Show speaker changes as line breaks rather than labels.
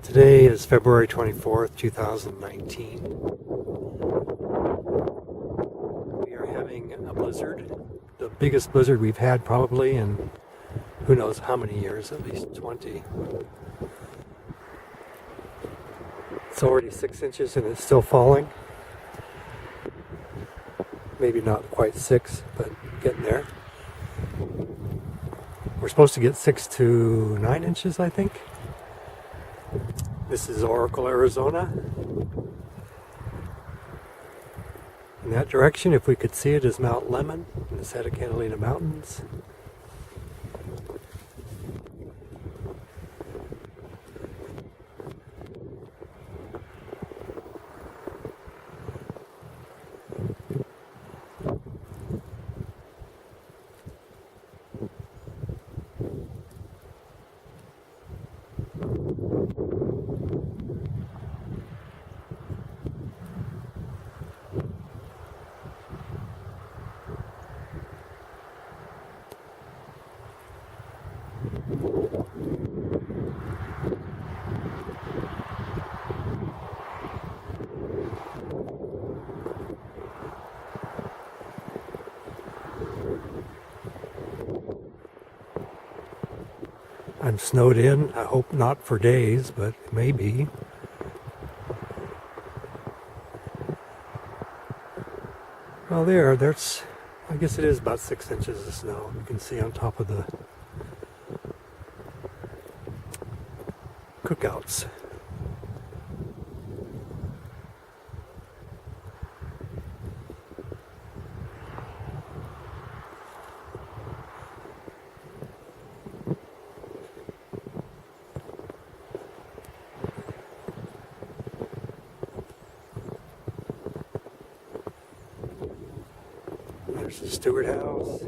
Today is February 24th, 2019. We are having a blizzard, the biggest blizzard we've had probably in who knows how many years, at least 20. It's already 6 inches and it's still falling. Maybe not quite 6, but getting there. We're supposed to get 6 to 9 inches, I think. This is Oracle, Arizona. In that direction, if we could see it, is Mount Lemmon in the Santa Catalina Mountains. I'm snowed in. I hope not for days, but maybe. Well, there's, I guess it is about 6 inches of snow. You can see on top of the cookouts. There's the Stewart House.